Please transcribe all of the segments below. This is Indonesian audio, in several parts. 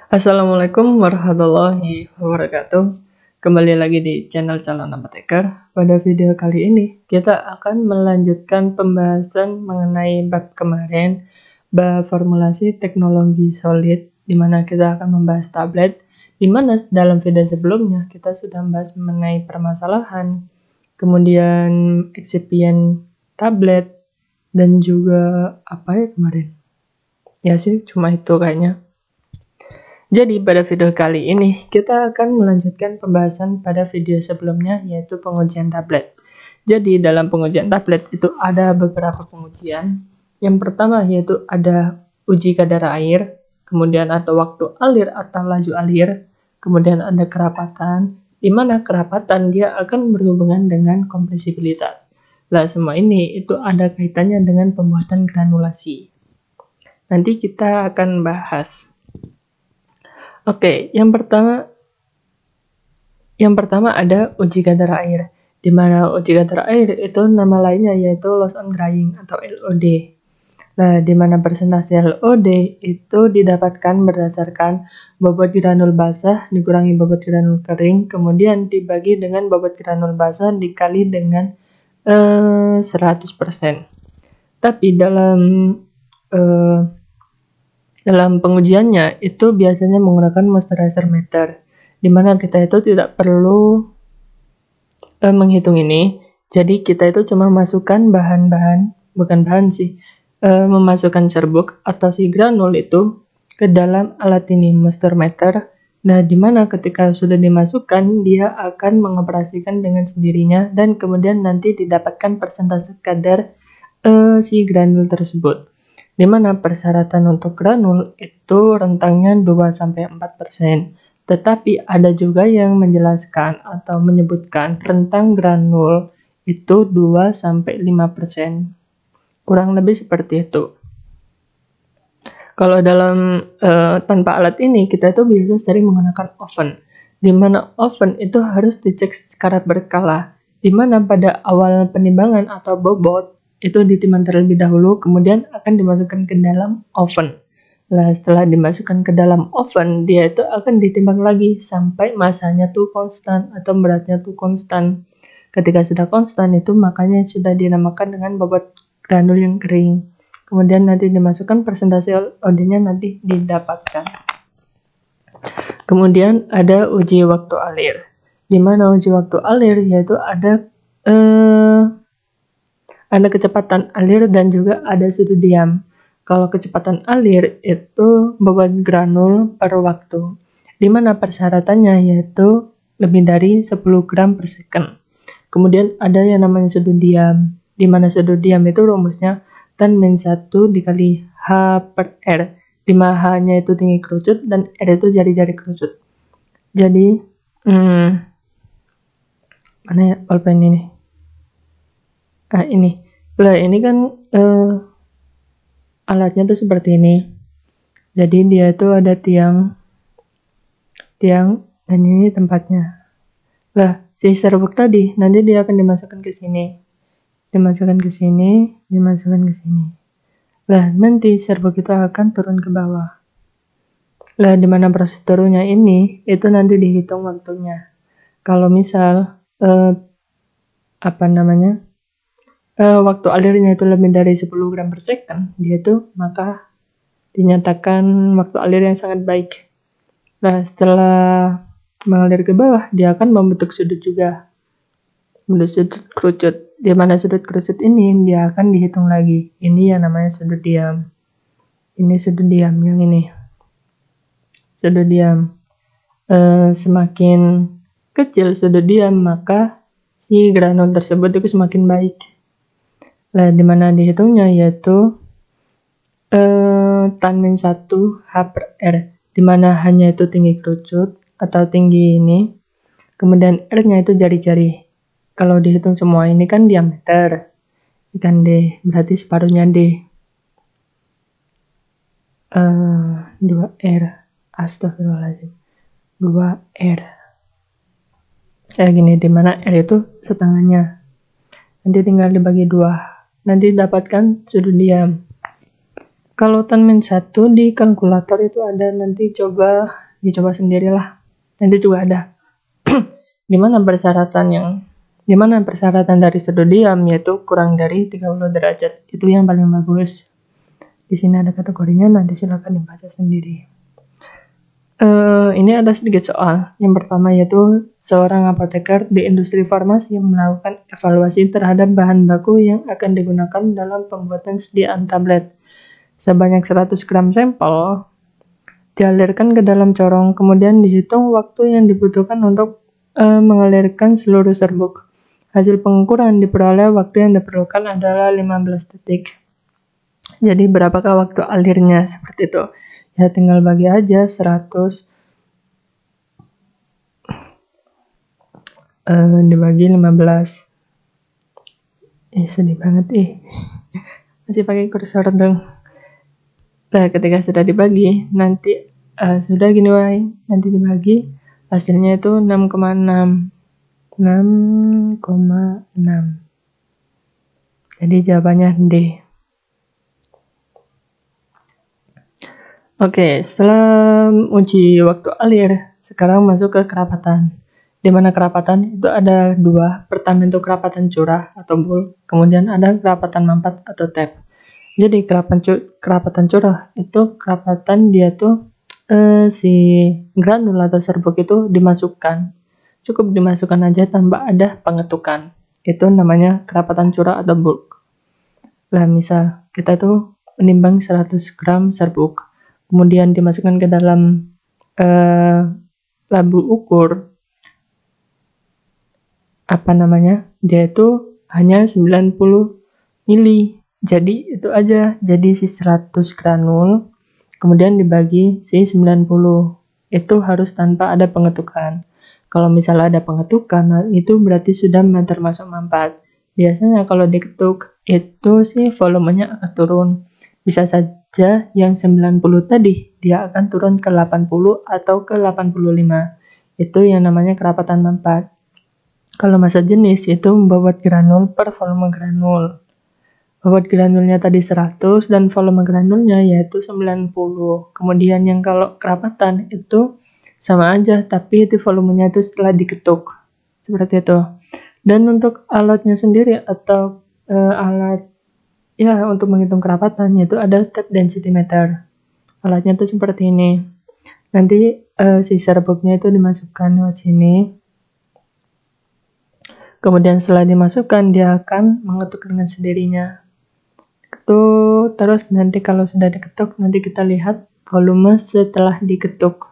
Assalamualaikum warahmatullahi wabarakatuh. Kembali lagi di channel Calon Apoteker. Pada video kali ini kita akan melanjutkan pembahasan mengenai bab kemarin, bab formulasi teknologi solid, di mana kita akan membahas tablet, di mana dalam video sebelumnya kita sudah membahas mengenai permasalahan, kemudian excipient tablet, dan juga apa ya kemarin? Ya sih, cuma itu kayaknya. Jadi pada video kali ini kita akan melanjutkan pembahasan pada video sebelumnya, yaitu pengujian tablet. Jadi dalam pengujian tablet itu ada beberapa pengujian. Yang pertama yaitu ada uji kadar air, kemudian ada waktu alir atau laju alir, kemudian ada kerapatan, di mana kerapatan dia akan berhubungan dengan kompresibilitas. Nah, semua ini itu ada kaitannya dengan pembuatan granulasi. Nanti kita akan bahas. Oke, yang pertama ada uji kadar air, di mana uji kadar air itu nama lainnya yaitu loss on drying atau LOD. Nah, di mana persentase LOD itu didapatkan berdasarkan bobot granul basah dikurangi bobot granul kering, kemudian dibagi dengan bobot granul basah dikali dengan 100%. Tapi dalam pengujiannya itu biasanya menggunakan moisturizer meter, di mana kita itu tidak perlu menghitung ini. Jadi kita itu cuma masukkan memasukkan serbuk atau si granul itu ke dalam alat ini, moisture meter. Nah, di mana ketika sudah dimasukkan, dia akan mengoperasikan dengan sendirinya dan kemudian nanti didapatkan persentase kadar si granul tersebut. Di mana persyaratan untuk granul itu rentangnya 2-4%. Tetapi ada juga yang menjelaskan atau menyebutkan rentang granul itu 2-5%. Kurang lebih seperti itu. Kalau dalam tanpa alat ini, kita itu biasa sering menggunakan oven. Di mana oven itu harus dicek secara berkala. Di mana pada awal penimbangan atau bobot, itu ditimbang terlebih dahulu, kemudian akan dimasukkan ke dalam oven. Nah, setelah dimasukkan ke dalam oven, dia itu akan ditimbang lagi sampai masanya tuh konstan atau beratnya tuh konstan. Ketika sudah konstan itu makanya sudah dinamakan dengan bobot granul yang kering. Kemudian nanti dimasukkan persentase OD-nya nanti didapatkan. Kemudian ada uji waktu alir. Di mana uji waktu alir yaitu ada kecepatan alir dan juga ada sudut diam. Kalau kecepatan alir itu bobot granul per waktu, di mana persyaratannya yaitu lebih dari 10 gram per second. Kemudian ada yang namanya sudut diam, di mana sudut diam itu rumusnya tan-1 dikali H per R, di mana H-nya itu tinggi kerucut dan R itu jari-jari kerucut. Jadi, mana ya pulpen ini? Ini. Nah, ini kan alatnya tuh seperti ini. Jadi dia itu ada tiang dan ini tempatnya. Nah, si serbuk tadi nanti dia akan dimasukkan ke sini. Dimasukkan ke sini. Nah, nanti serbuk itu akan turun ke bawah. Nah, di mana proses turunnya ini itu nanti dihitung waktunya. Kalau misal waktu alirnya itu lebih dari 10 gram per second, dia itu maka dinyatakan waktu alir yang sangat baik. Nah, setelah mengalir ke bawah, dia akan membentuk sudut juga. Bentuk sudut kerucut. Di mana sudut kerucut ini, dia akan dihitung lagi. Ini yang namanya sudut diam. Ini sudut diam yang ini. Sudut diam. Semakin kecil sudut diam, maka si granul tersebut itu semakin baik. Nah, di mana dihitungnya yaitu tan-1 H per R, di mana hanya itu tinggi kerucut atau tinggi ini, kemudian R-nya itu jari-jari. Kalau dihitung semua ini kan diameter, kan D, berarti separuhnya D. 2R, astagfirullahaladzim, 2R. Kayak gini, di mana R itu setengahnya. Nanti tinggal dibagi 2. Nanti dapatkan sudut diam. Kalau Tan-1 di kalkulator itu ada, nanti dicoba sendirilah. Nanti juga ada. Dimana persyaratan dari sudut diam yaitu kurang dari 30 derajat. Itu yang paling bagus. Di sini ada kategorinya, nanti silakan dibaca sendiri. Ini ada sedikit soal. Yang pertama yaitu seorang apoteker di industri farmasi yang melakukan evaluasi terhadap bahan baku yang akan digunakan dalam pembuatan sediaan tablet. Sebanyak 100 gram sampel dialirkan ke dalam corong, kemudian dihitung waktu yang dibutuhkan untuk mengalirkan seluruh serbuk. Hasil pengukuran diperoleh, waktu yang diperlukan adalah 15 detik. Jadi berapakah waktu alirnya? Seperti itu. Ya tinggal bagi aja 100 dibagi 15. Sedih banget masih pakai kursor dong. Nah, ketika sudah dibagi, nanti sudah gini wae, nanti dibagi, hasilnya itu 6,6. Jadi jawabannya D. Oke, setelah uji waktu alir, sekarang masuk ke kerapatan. Di mana kerapatan itu ada dua. Pertama itu kerapatan curah atau bulk, kemudian ada kerapatan mampat atau tap. Jadi kerapatan curah itu kerapatan dia tuh si granul atau serbuk itu dimasukkan. Cukup dimasukkan aja tanpa ada pengetukan. Itu namanya kerapatan curah atau bulk. Lah misal kita tuh menimbang 100 gram serbuk, kemudian dimasukkan ke dalam labu ukur, dia itu hanya 90 mili. Jadi itu aja, jadi si 100 granul kemudian dibagi si 90, itu harus tanpa ada pengetukan. Kalau misalnya ada pengetukan, itu berarti sudah termasuk mampat. Biasanya kalau diketuk itu sih volumenya akan turun. Bisa saja yang 90 tadi dia akan turun ke 80 atau ke 85. Itu yang namanya kerapatan mampat. Kalau massa jenis itu bobot granul per volume granul. Bobot granulnya tadi 100 dan volume granulnya yaitu 90. Kemudian yang kalau kerapatan itu sama aja, tapi itu volumenya itu setelah diketuk. Seperti itu. Dan untuk alatnya sendiri atau alat untuk menghitung kerapatan yaitu ada tape density meter. Alatnya itu seperti ini. Nanti si serbuknya itu dimasukkan lewat sini. Kemudian setelah dimasukkan dia akan mengetuk dengan sendirinya. Terus nanti kalau sudah diketuk, nanti kita lihat volume setelah diketuk.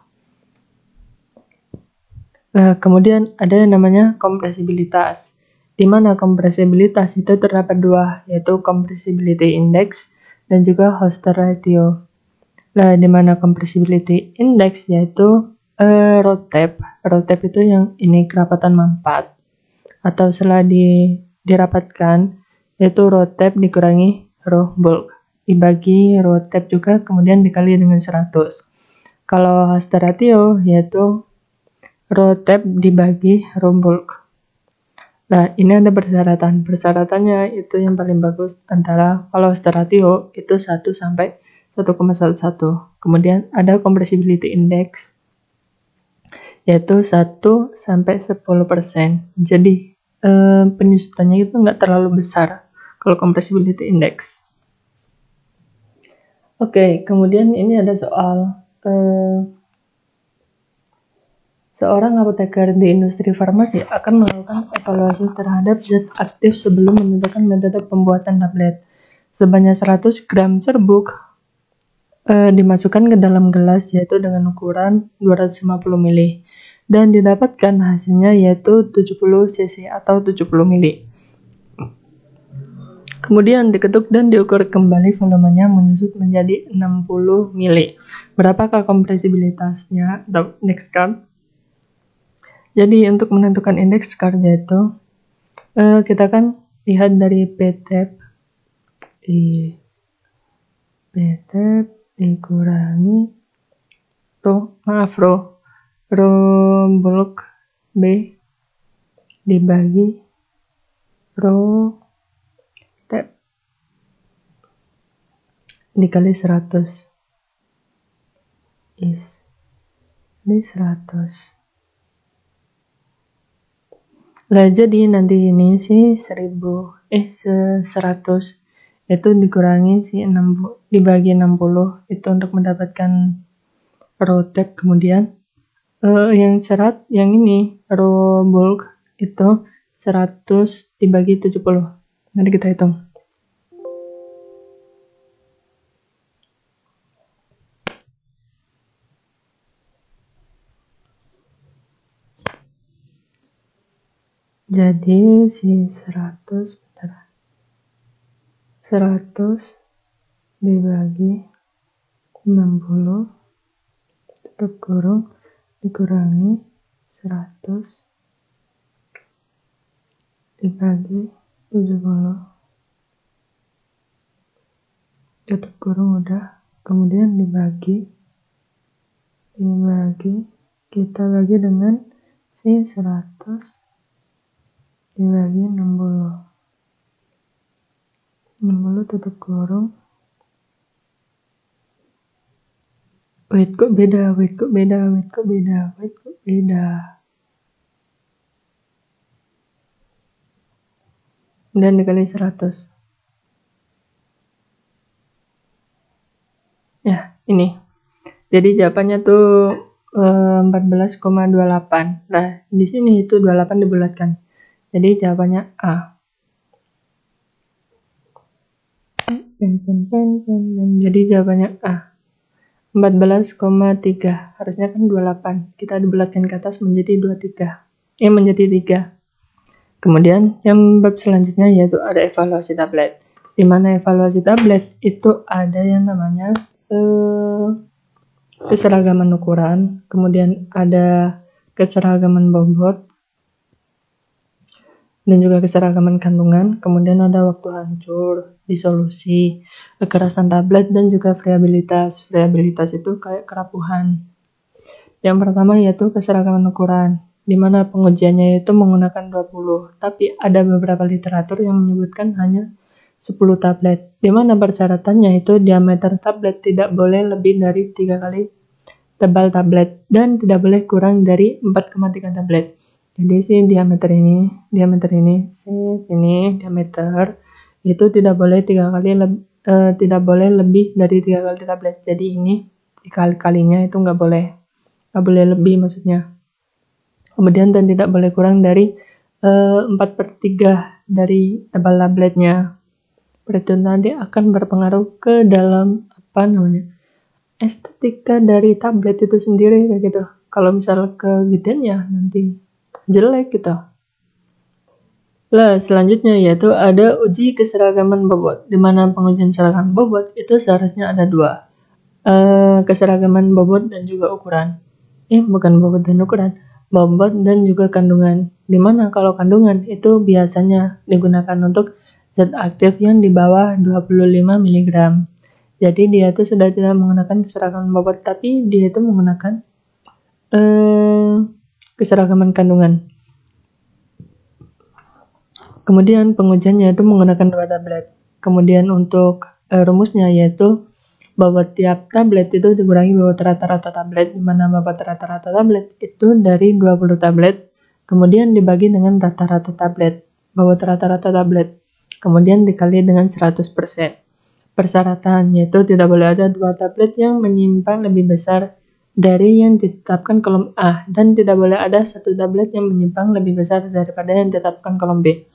Kemudian ada yang namanya kompresibilitas, di mana kompresibilitas itu terdapat dua, yaitu compressibility index dan juga Hoster ratio. Di mana compressibility index yaitu ROTAP. ROTAP itu yang ini kerapatan mampat, atau setelah dirapatkan yaitu ROTAP dikurangi rho bulk dibagi rho tap juga, kemudian dikali dengan 100. Kalau Hoster ratio yaitu rho tap dibagi rho bulk. Nah, ini ada persyaratan. Persyaratannya itu yang paling bagus antara kalau Hoster ratio itu 1 sampai 1,11. Kemudian ada compressibility index yaitu 1 sampai 10%. Jadi penyusutannya itu nggak terlalu besar kalau compressibility index. Oke, kemudian ini ada soal seorang apoteker di industri farmasi akan melakukan evaluasi terhadap zat aktif sebelum menentukan metode pembuatan tablet. Sebanyak 100 gram serbuk dimasukkan ke dalam gelas yaitu dengan ukuran 250 ml dan didapatkan hasilnya yaitu 70 cc atau 70 ml. Kemudian diketuk dan diukur kembali volumenya menyusut menjadi 60 mili. Berapakah kompresibilitasnya? Next card. Jadi untuk menentukan indeks card yaitu kita kan lihat dari PTAP dikurangi rho bulk B dibagi rho tap. dikali 100 is ini 100. Lah jadi nanti ini sih 100 itu dikurangi si 60 dibagi 60 itu untuk mendapatkan row tab. Kemudian yang ini row bulk itu 100 dibagi 70. Nanti kita hitung. Jadi si 100 dibagi 60 tutup kurung dikurangi 100 dibagi 70 tutup kurung udah, kemudian dibagi kita bagi dengan si 100 dibagi 60 tutup kurung. Wait kok beda. Dan dikali 100. Ya, ini. Jadi jawabannya tuh 14,28. Nah, di sini itu 28 dibulatkan. Jadi jawabannya A. Jadi jawabannya A. 14,3. Harusnya kan 28. Kita dibulatkan ke atas menjadi 23. Menjadi 3. Kemudian yang bab selanjutnya yaitu ada evaluasi tablet. Di mana evaluasi tablet itu ada yang namanya keseragaman ukuran, kemudian ada keseragaman bobot, dan juga keseragaman kandungan, kemudian ada waktu hancur, disolusi, kekerasan tablet, dan juga variabilitas. Variabilitas itu kayak kerapuhan. Yang pertama yaitu keseragaman ukuran, di mana pengujiannya itu menggunakan 20, tapi ada beberapa literatur yang menyebutkan hanya 10 tablet, di mana persyaratannya itu diameter tablet tidak boleh lebih dari 3 kali tebal tablet dan tidak boleh kurang dari 4,3 tablet. Jadi si diameter itu tidak boleh tidak boleh lebih dari 3 kali tablet. Jadi ini dikali-kalinya itu nggak boleh lebih maksudnya. Kemudian dan tidak boleh kurang dari 4/3 dari tebal tabletnya. Berarti nanti akan berpengaruh ke dalam estetika dari tablet itu sendiri kayak gitu. Kalau misal kegedean ya nanti jelek gitu. Lah selanjutnya yaitu ada uji keseragaman bobot, di mana pengujian keseragaman bobot itu seharusnya ada 2, keseragaman bobot dan juga ukuran. Bukan bobot dan ukuran, bobot dan juga kandungan. Di mana kalau kandungan itu biasanya digunakan untuk zat aktif yang di bawah 25 mg. Jadi dia itu sudah tidak menggunakan keseragaman bobot, tapi dia itu menggunakan keseragaman kandungan. Kemudian pengujiannya itu menggunakan 2 tablet. Kemudian untuk rumusnya yaitu bobot tiap tablet itu dikurangi bobot rata-rata tablet, di mana bobot rata-rata tablet itu dari 20 tablet, kemudian dibagi dengan rata-rata tablet, bobot rata-rata tablet, kemudian dikali dengan 100%. Persyaratan yaitu tidak boleh ada 2 tablet yang menyimpang lebih besar dari yang ditetapkan kolom A, dan tidak boleh ada 1 tablet yang menyimpang lebih besar daripada yang ditetapkan kolom B.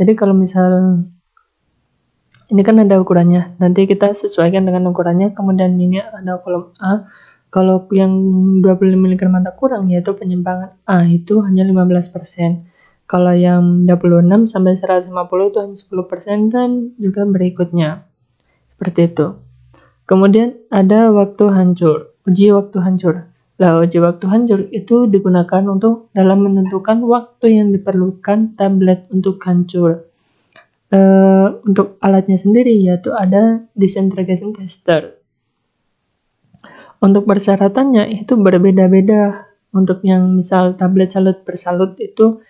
Jadi kalau misal ini kan ada ukurannya, nanti kita sesuaikan dengan ukurannya, kemudian ini ada kolom A. Kalau yang 25 mg mata kurang yaitu penyimpangan A itu hanya 15%. Kalau yang 26 sampai 150 itu hanya 10% dan juga berikutnya. Seperti itu. Kemudian ada waktu hancur, uji waktu hancur. Lah, uji waktu hancur itu digunakan untuk dalam menentukan waktu yang diperlukan tablet untuk hancur. Untuk alatnya sendiri yaitu ada disintegration tester. Untuk persyaratannya itu berbeda-beda. Untuk yang misal tablet salut bersalut itu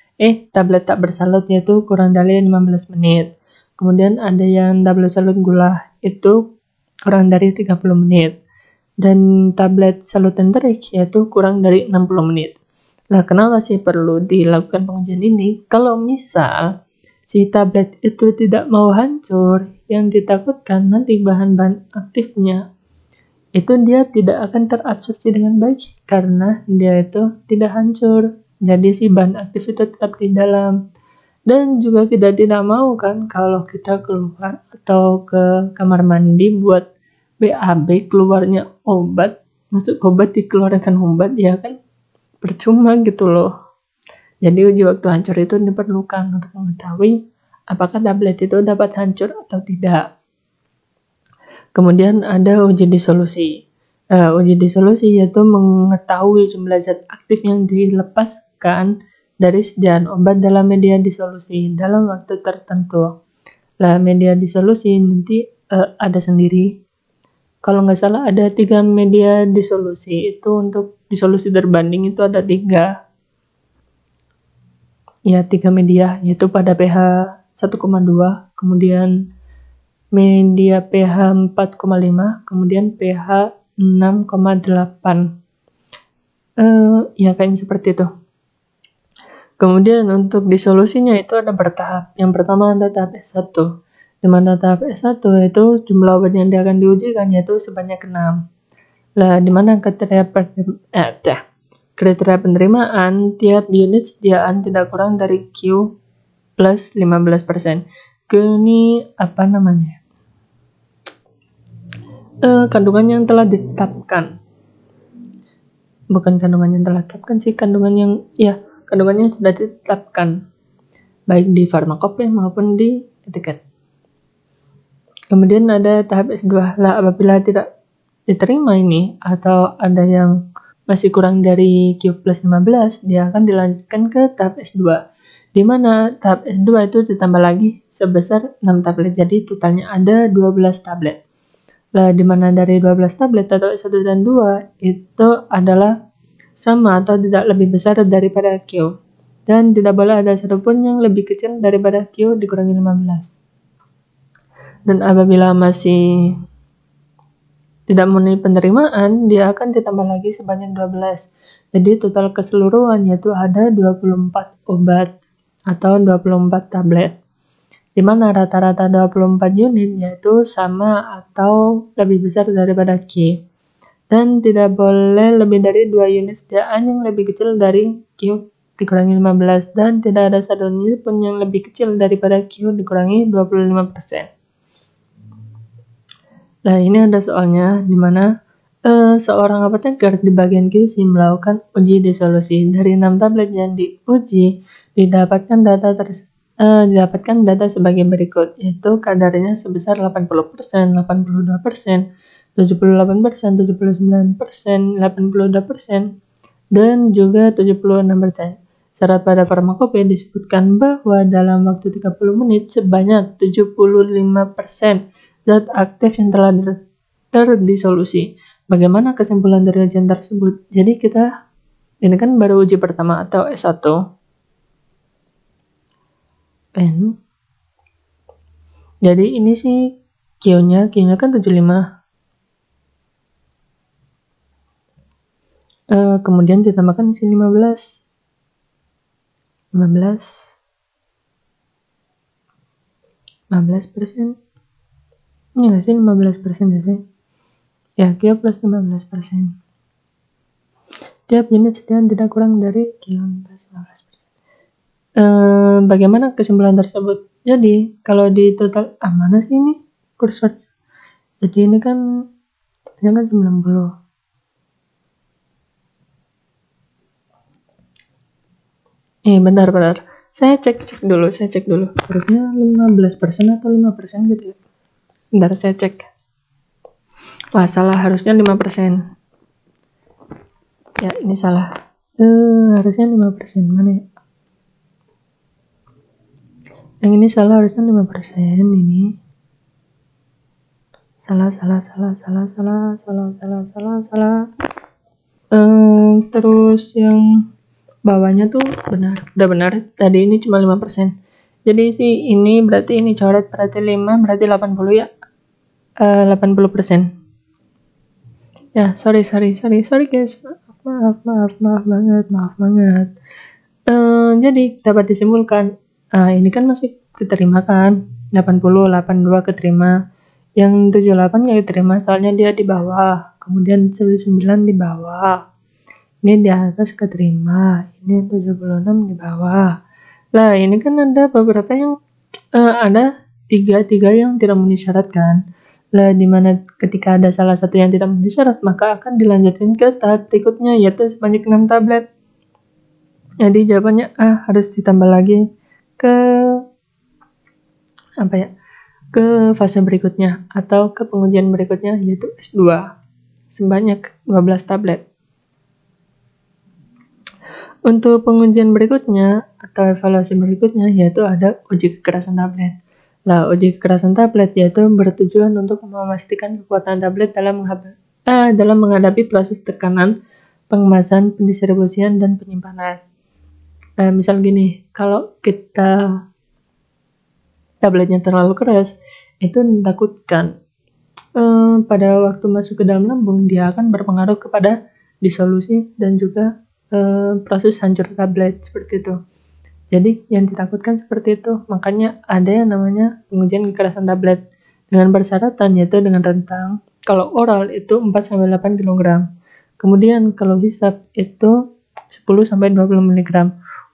tablet tak bersalut yaitu kurang dari 15 menit. Kemudian ada yang tablet salut gula itu kurang dari 30 menit. Dan tablet Salutentrix yaitu kurang dari 60 menit. Nah, kenapa sih perlu dilakukan pengujian ini? Kalau misal si tablet itu tidak mau hancur, yang ditakutkan nanti bahan-bahan aktifnya itu dia tidak akan terabsorpsi dengan baik karena dia itu tidak hancur. Jadi si bahan aktif itu tetap di dalam. Dan juga kita tidak mau kan kalau kita keluar atau ke kamar mandi buat BAB keluarnya obat, masuk obat dikeluarkan obat, ya kan percuma gitu loh. Jadi uji waktu hancur itu diperlukan untuk mengetahui apakah tablet itu dapat hancur atau tidak. Kemudian ada uji disolusi. Uji disolusi yaitu mengetahui jumlah zat aktif yang dilepaskan dari sediaan obat dalam media disolusi dalam waktu tertentu. Nah, media disolusi nanti ada sendiri. Kalau nggak salah ada 3 media disolusi. Itu untuk disolusi terbanding itu ada 3. Ya, 3 media, yaitu pada pH 1,2, kemudian media pH 4,5, kemudian pH 6,8. Ya kayaknya seperti itu. Kemudian untuk disolusinya itu ada bertahap. Yang pertama ada tahap S1. Di mana tahap S1 itu jumlah obat yang akan diujikan yaitu sebanyak 6. Nah, di mana kriteria penerimaan tiap unit sediaan tidak kurang dari Q plus 15%. Q ini apa namanya? Kandungan yang telah ditetapkan. Bukan kandungan yang telah ditetapkan sih, kandungan yang sudah ditetapkan baik di farmakope maupun di etiket. Kemudian ada tahap S2. Lah, apabila tidak diterima ini atau ada yang masih kurang dari Q plus 15, dia akan dilanjutkan ke tahap S2. Di mana tahap S2 itu ditambah lagi sebesar 6 tablet. Jadi totalnya ada 12 tablet. Nah, di mana dari 12 tablet atau S1 dan 2 itu adalah sama atau tidak lebih besar daripada Q. Dan tidak boleh ada satupun yang lebih kecil daripada Q dikurangi 15. Dan apabila masih tidak memenuhi penerimaan, dia akan ditambah lagi sebanyak 12. Jadi total keseluruhan yaitu ada 24 obat atau 24 tablet. Di mana rata-rata 24 unit yaitu sama atau lebih besar daripada Q. Dan tidak boleh lebih dari 2 unit sediaan yang lebih kecil dari Q dikurangi 15, dan tidak ada satu unit pun yang lebih kecil daripada Q dikurangi 25%. Nah, ini ada soalnya di mana seorang apoteker di bagian QC melakukan uji disolusi. Dari 6 tablet yang diuji didapatkan data sebagai berikut, yaitu kadarnya sebesar 80%, 82%, 78%, 79%, 82%, dan juga 76%. Syarat pada farmakope disebutkan bahwa dalam waktu 30 menit sebanyak 75% zat aktif yang telah terdisolusi. Bagaimana kesimpulan dari ujian tersebut? Jadi ini kan baru uji pertama atau S1. Jadi ini sih Q-nya kan 75. Kemudian ditambahkan si 15%. Ini nggak sih 15% ya sih? Ya, Q plus 15%. Tiap unit sediaan tidak kurang dari Q plus 15%. Bagaimana kesimpulan tersebut? Jadi, kalau di total, mana sih ini kursor? Jadi ini kan 90. Bentar. Saya cek dulu. Harusnya 15% atau 5% gitu ya. Bentar, saya cek. Wah, salah. Harusnya 5%. Ya, ini salah. Harusnya 5%. Mana ya? Yang ini salah, harusnya 5%. Ini salah. Terus yang bawahnya tuh udah benar. Tadi ini cuma 5%. Jadi ini berarti ini coret berarti 5, berarti 80 ya. 80%. Ya, sorry guys. Maaf banget. Jadi dapat disimpulkan, ini kan masih keterima kan, 82 keterima, yang 78 nggak keterima soalnya dia di bawah, kemudian 79 di bawah, ini di atas keterima, ini 76 di bawah. Lah ini kan ada beberapa yang ada tiga yang tidak memenuhi syarat kan. Lah dimana ketika ada salah satu yang tidak memenuhi syarat, maka akan dilanjutkan ke tahap berikutnya, yaitu sebanyak 6 tablet. Jadi jawabannya A, harus ditambah lagi ke ke fase berikutnya atau ke pengujian berikutnya, yaitu S2 sebanyak 12 tablet. Untuk pengujian berikutnya atau evaluasi berikutnya yaitu ada uji kekerasan tablet. Lah, uji kekerasan tablet yaitu bertujuan untuk memastikan kekuatan tablet dalam menghadapi proses tekanan, pengemasan, pendistribusian, dan penyimpanan. Misal gini, kalau kita tabletnya terlalu keras, itu ditakutkan pada waktu masuk ke dalam lambung dia akan berpengaruh kepada disolusi dan juga proses hancur tablet, seperti itu. Jadi yang ditakutkan seperti itu, makanya ada yang namanya pengujian kekerasan tablet dengan persyaratan, yaitu dengan rentang kalau oral itu 4-8 kg, kemudian kalau hisap itu 10-20 mg,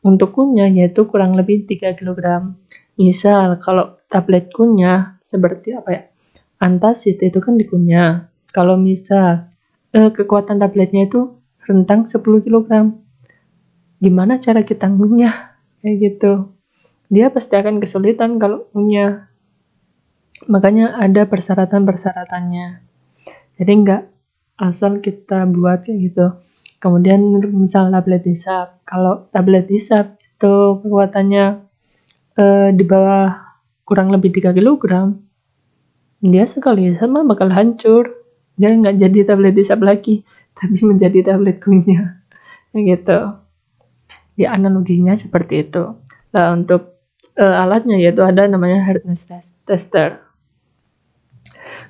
untuk kunyah yaitu kurang lebih 3 kg. Misal kalau tablet kunyah seperti antacid itu kan dikunyah. Kalau misal kekuatan tabletnya itu rentang 10 kg, gimana cara kita ngunyah? Kayak gitu. Dia pasti akan kesulitan kalau ngunyah. Makanya ada persyaratan-persyaratannya. Jadi nggak asal kita buat kayak gitu. Kemudian misal tablet hisap. Kalau tablet hisap itu kekuatannya di bawah kurang lebih 3 kg, dia sekali sama bakal hancur. Dia nggak jadi tablet hisap lagi, tapi menjadi tablet kunyah. Gitu. Di analoginya seperti itu. Nah, untuk alatnya yaitu ada namanya hardness tester.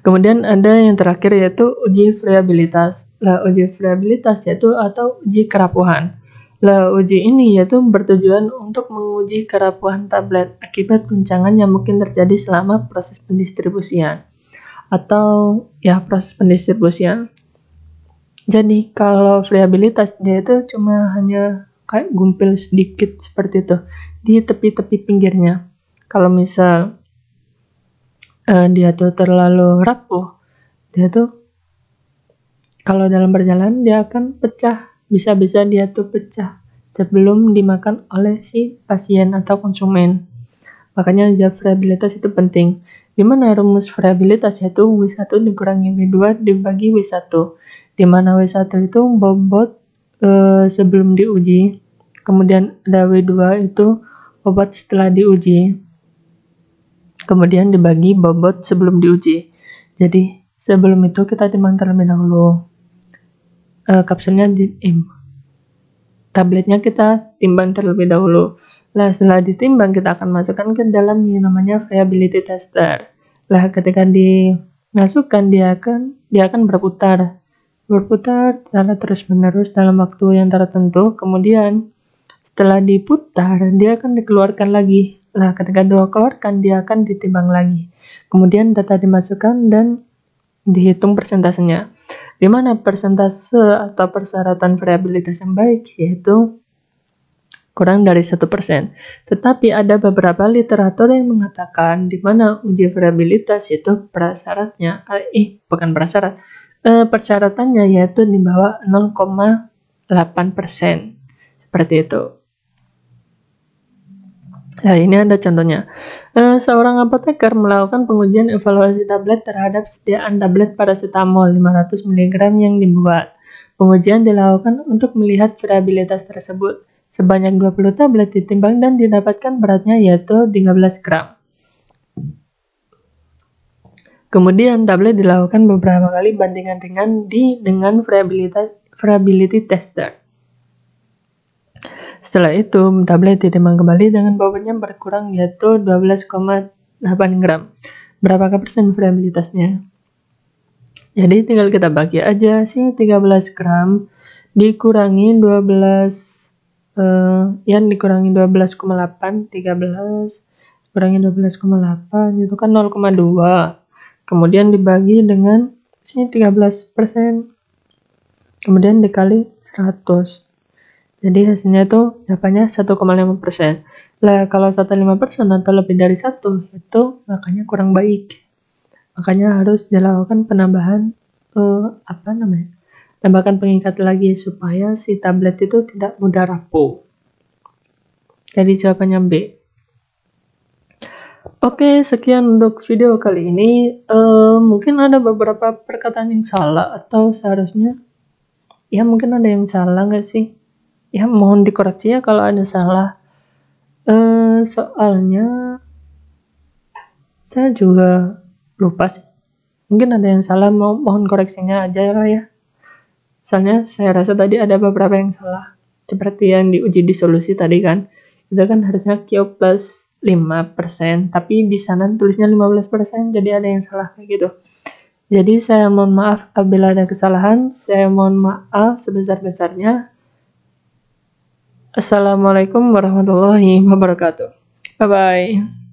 Kemudian ada yang terakhir yaitu uji variabilitas. Lah, uji variabilitas yaitu atau uji kerapuhan. Lah, uji ini yaitu bertujuan untuk menguji kerapuhan tablet akibat guncangan yang mungkin terjadi selama proses pendistribusian atau proses pendistribusian. Jadi kalau variabilitas dia itu cuma hanya kayak gumpil sedikit seperti itu di tepi-tepi pinggirnya. Kalau misal dia tuh terlalu rapuh, dia tuh kalau dalam perjalanan dia akan pecah, bisa-bisa dia tuh pecah sebelum dimakan oleh si pasien atau konsumen. Makanya variabilitas itu penting. Dimana rumus variabilitas yaitu W1 dikurangi W2 dibagi W1, dimana W1 itu bobot sebelum diuji, kemudian ada W2 itu bobot setelah diuji, kemudian dibagi bobot sebelum diuji. Jadi sebelum itu kita timbang terlebih dahulu. Kapsulnya tabletnya kita timbang terlebih dahulu. Lah, setelah ditimbang kita akan masukkan ke dalam yang namanya variability tester. Lah, ketika dimasukkan dia akan berputar secara terus-menerus dalam waktu yang tertentu. Kemudian setelah diputar dia akan dikeluarkan lagi. Lah, ketika dikeluarkan dia akan ditimbang lagi. Kemudian data dimasukkan dan dihitung persentasenya. Di mana persentase atau persyaratan variabilitas yang baik yaitu kurang dari 1%. Tetapi ada beberapa literatur yang mengatakan di mana uji variabilitas itu persyaratannya yaitu di bawah 0,8%. Seperti itu. Nah, ini ada contohnya. Seorang apoteker melakukan pengujian evaluasi tablet terhadap sediaan tablet paracetamol 500 mg yang dibuat. Pengujian dilakukan untuk melihat variabilitas tersebut. Sebanyak 20 tablet ditimbang dan didapatkan beratnya yaitu 13 gram. Kemudian tablet dilakukan beberapa kali bandingan dengan variability tester. Setelah itu, tablet ditimbang kembali dengan bobotnya berkurang yaitu 12,8 gram. Berapakah persen variabilitasnya? Jadi tinggal kita bagi aja sih 13 gram dikurangi 12 yang dikurangi 12,8, 13 kurangi 12,8 itu kan 0,2. Kemudian dibagi dengan sini 13%. Kemudian dikali 100. Jadi hasilnya itu dapatnya 1,5%. Lah kalau 1,5% atau lebih dari 1 itu makanya kurang baik. Makanya harus dilakukan penambahan tambahkan pengikat lagi supaya si tablet itu tidak mudah rapuh. Jadi jawabannya B. Oke, sekian untuk video kali ini. Mungkin ada beberapa perkataan yang salah atau seharusnya ya mungkin ada yang salah nggak sih? Ya mohon dikoreksi ya kalau ada salah. Soalnya saya juga lupa sih. Mungkin ada yang salah, mohon koreksinya aja lah ya. Soalnya saya rasa tadi ada beberapa yang salah. Seperti yang diuji di solusi tadi kan. Itu kan harusnya Q plus 5%, tapi di sana tulisnya 15%, jadi ada yang salah kayak gitu. Jadi saya mohon maaf apabila ada kesalahan, saya mohon maaf sebesar-besarnya. Assalamualaikum warahmatullahi wabarakatuh. Bye-bye.